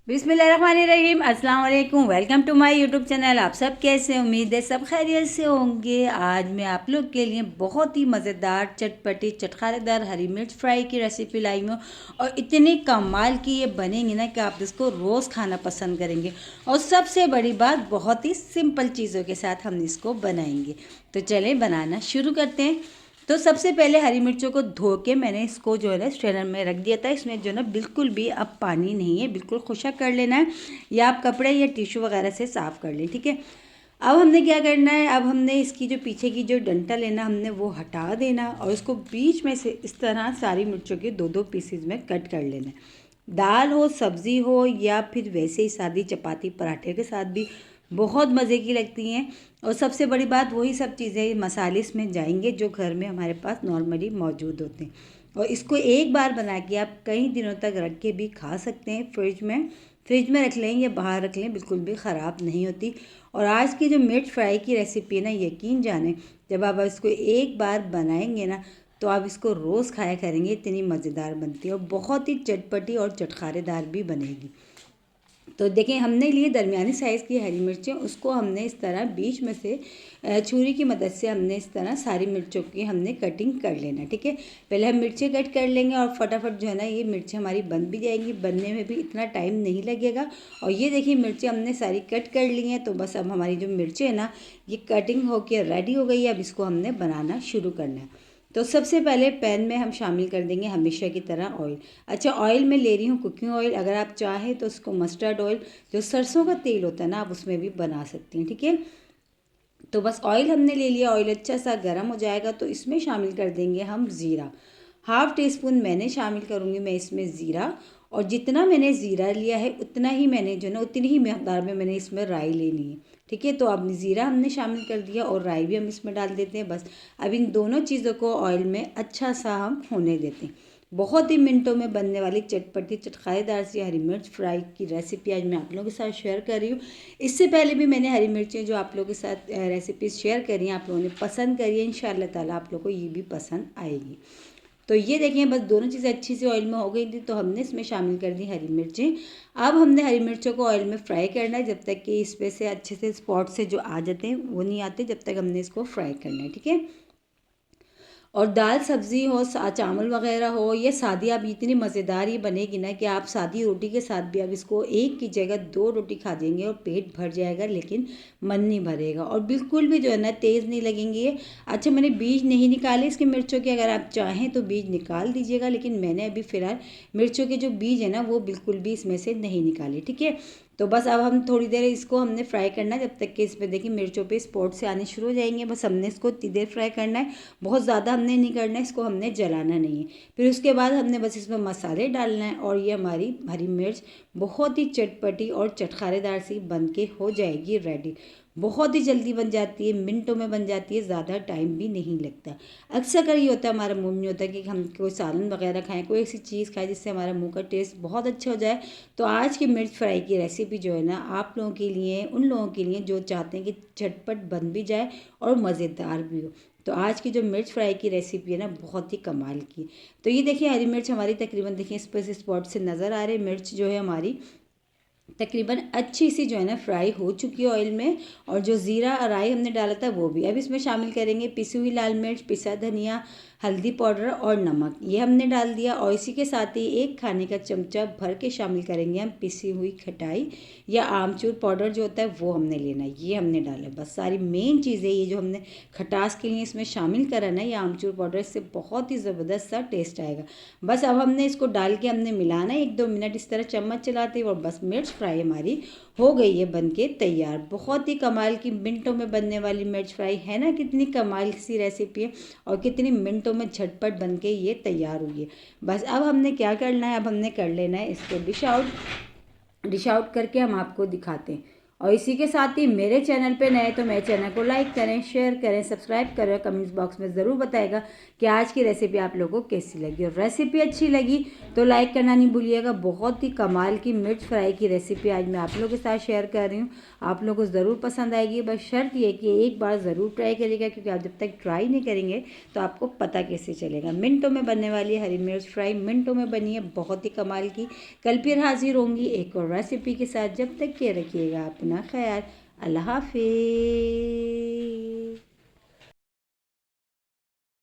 बिस्मिल्लाहिर्रहमानिर्रहीम, अस्सलाम वालेकुम। Welcome to my YouTube channel. आप सब कैसे, उम्मीद है सब खैरियत से होंगे। आज मैं आप लोग के लिए बहुत ही मज़ेदार चटपटी चटखारेदार हरी मिर्च फ्राई की रेसिपी लाई हूँ और इतनी कमाल की ये बनेंगी ना कि आप इसको रोज़ खाना पसंद करेंगे। और सबसे बड़ी बात, बहुत ही सिंपल चीज़ों के साथ हम इसको बनाएंगे। तो चलें बनाना शुरू करते हैं। तो सबसे पहले हरी मिर्चों को धो के मैंने इसको जो है ना स्ट्रेनर में रख दिया था। इसमें जो है ना बिल्कुल भी अब पानी नहीं है, बिल्कुल खुशक कर लेना है, या आप कपड़े या टिश्यू वगैरह से साफ़ कर लें। ठीक है, अब हमने क्या करना है, अब हमने इसकी जो पीछे की जो डंठल लेना हमने वो हटा देना और उसको बीच में से इस तरह सारी मिर्चों के दो दो पीसेज में कट कर लेना है। दाल हो, सब्ज़ी हो, या फिर वैसे ही सादी चपाती पराठे के साथ भी बहुत मज़े की लगती हैं। और सबसे बड़ी बात, वही सब चीज़ें मसाले इसमें जाएंगे जो घर में हमारे पास नॉर्मली मौजूद होते हैं। और इसको एक बार बना के आप कई दिनों तक रख के भी खा सकते हैं। फ्रिज में रख लें या बाहर रख लें, बिल्कुल भी ख़राब नहीं होती। और आज की जो मिर्च फ्राई की रेसिपी है ना, यकीन जाने जब आप इसको एक बार बनाएंगे ना तो आप इसको रोज़ खाया करेंगे। इतनी मज़ेदार बनती है और बहुत ही चटपटी और चटखारेदार भी बनेगी। तो देखें, हमने लिए दरमियानी साइज़ की हरी मिर्चें, उसको हमने इस तरह बीच में से छुरी की मदद से हमने इस तरह सारी मिर्चों की हमने कटिंग कर लेना। ठीक है, पहले हम मिर्चें कट कर लेंगे और फटाफट जो है ना ये मिर्चें हमारी बन भी जाएंगी। बनने में भी इतना टाइम नहीं लगेगा। और ये देखिए, मिर्चें हमने सारी कट कर ली हैं। तो बस अब हमारी जो मिर्चें हैं ना, ये कटिंग होकर रेडी हो गई है। अब इसको हमने बनाना शुरू करना है। तो सबसे पहले पैन में हम शामिल कर देंगे हमेशा की तरह ऑयल। अच्छा, ऑयल में ले रही हूँ कुकिंग ऑयल। अगर आप चाहें तो उसको मस्टर्ड ऑयल, जो सरसों का तेल होता है ना, आप उसमें भी बना सकती हैं। ठीक है, तो बस ऑयल हमने ले लिया। ऑयल अच्छा सा गर्म हो जाएगा तो इसमें शामिल कर देंगे हम ज़ीरा। हाफ़ टी स्पून मैंने शामिल करूँगी मैं इसमें ज़ीरा। और जितना मैंने ज़ीरा लिया है उतना ही मैंने जो ना उतनी ही मकदार में मैंने इसमें राई लेनी है। ठीक है, तो अब ज़ीरा हमने शामिल कर दिया और राई भी हम इसमें डाल देते हैं। बस अब इन दोनों चीज़ों को ऑयल में अच्छा सा हम होने देते हैं। बहुत ही मिनटों में बनने वाली चटपटी चटखारेदार सी हरी मिर्च फ्राई की रेसिपी आज मैं आप लोगों के साथ शेयर कर रही हूँ। इससे पहले भी मैंने हरी मिर्चें जो आप लोगों के साथ रेसिपीज़ शेयर करी हैं, आप लोगों ने पसंद करी है। इंशाल्लाह ताला आप लोगों को ये भी पसंद आएगी। तो ये देखें, बस दोनों चीज़ें अच्छी सी ऑयल में हो गई थी तो हमने इसमें शामिल कर दी हरी मिर्चें। अब हमने हरी मिर्चों को ऑयल में फ्राई करना है जब तक कि इस पे से अच्छे से स्पॉट से जो आ जाते हैं वो नहीं आते, जब तक हमने इसको फ्राई करना है। ठीक है, और दाल सब्ज़ी हो, चावल वगैरह हो, ये सादी आप इतनी मज़ेदार ये बनेगी ना कि आप सादी रोटी के साथ भी आप इसको एक की जगह दो रोटी खा जाएंगे और पेट भर जाएगा, लेकिन मन नहीं भरेगा और बिल्कुल भी जो है ना तेज़ नहीं लगेंगी ये। अच्छा, मैंने बीज नहीं निकाले इसके मिर्चों के, अगर आप चाहें तो बीज निकाल दीजिएगा, लेकिन मैंने अभी फ़िलहाल मिर्चों के जो बीज है ना वो बिल्कुल भी इसमें से नहीं निकाले। ठीक है, तो बस अब हम थोड़ी देर इसको हमने फ्राई करना है जब तक कि इस पर देखिए मिर्चों पे स्पॉट से आने शुरू हो जाएंगे। बस हमने इसको इतनी देर फ्राई करना है, बहुत ज़्यादा हमने नहीं करना है, इसको हमने जलाना नहीं है। फिर उसके बाद हमने बस इसमें मसाले डालना है और ये हमारी हरी मिर्च बहुत ही चटपटी और चटखारेदार सी बन के हो जाएगी रेडी। बहुत ही जल्दी बन जाती है, मिनटों में बन जाती है, ज़्यादा टाइम भी नहीं लगता। अक्सर कर ये होता है, हमारा मुँह नहीं होता कि हम कोई सालन वगैरह खाएं, कोई ऐसी चीज़ खाएं जिससे हमारा मुँह का टेस्ट बहुत अच्छा हो जाए। तो आज की मिर्च फ्राई की रेसिपी जो है ना आप लोगों के लिए, उन लोगों के लिए जो चाहते हैं कि झटपट बन भी जाए और मज़ेदार भी हो। तो आज की जो मिर्च फ्राई की रेसिपी है ना बहुत ही कमाल की। तो ये देखिए, हरी मिर्च हमारी तकरीबन देखिए इस पर से स्पॉट से नज़र आ रहे, मिर्च जो है हमारी तकरीबन अच्छी सी जो है ना फ्राई हो चुकी है ऑयल में। और जो ज़ीरा और राई हमने डाला था वो भी। अब इसमें शामिल करेंगे पिसी हुई लाल मिर्च, पिसा धनिया, हल्दी पाउडर और नमक, ये हमने डाल दिया। और इसी के साथ ही एक खाने का चमचा भर के शामिल करेंगे हम पिसी हुई खटाई या आमचूर पाउडर जो होता है वो हमने लेना है, ये हमने डाला है। बस सारी मेन चीज़ें ये जो हमने खटास के लिए इसमें शामिल करा ना, ये आमचूर पाउडर, इससे बहुत ही ज़बरदस्त सा टेस्ट आएगा। बस अब हमने इसको डाल के हमने मिलाना है 1-2 मिनट इस तरह चम्मच चलाते और बस मिर्च फ्राई हमारी हो गई है बन के तैयार। बहुत ही कमाल की मिनटों में बनने वाली मिर्च फ्राई है ना, कितनी कमाल सी रेसिपी है और कितनी मिनटों में झटपट बन के ये तैयार हुई है। बस अब हमने क्या करना है, अब हमने कर लेना है इसको डिश आउट। डिश आउट करके हम आपको दिखाते हैं। और इसी के साथ ही मेरे चैनल पे नए तो मेरे चैनल को लाइक करें, शेयर करें, सब्सक्राइब करें। कमेंट्स बॉक्स में ज़रूर बताएगा कि आज की रेसिपी आप लोगों को कैसी लगी, और रेसिपी अच्छी लगी तो लाइक करना नहीं भूलिएगा। बहुत ही कमाल की मिर्च फ्राई की रेसिपी आज मैं आप लोगों के साथ शेयर कर रही हूँ, आप लोगों को ज़रूर पसंद आएगी। बस शर्त ये कि एक बार ज़रूर ट्राई करिएगा, क्योंकि आप जब तक ट्राई नहीं करेंगे तो आपको पता कैसे चलेगा। मिनटों में बनने वाली हरी मिर्च फ्राई मिनटों में बनी है, बहुत ही कमाल की। कल फिर हाजिर होंगी एक और रेसिपी के साथ। जब तक के रखिएगा अपना ख्याल। अल्लाह हाफिज़।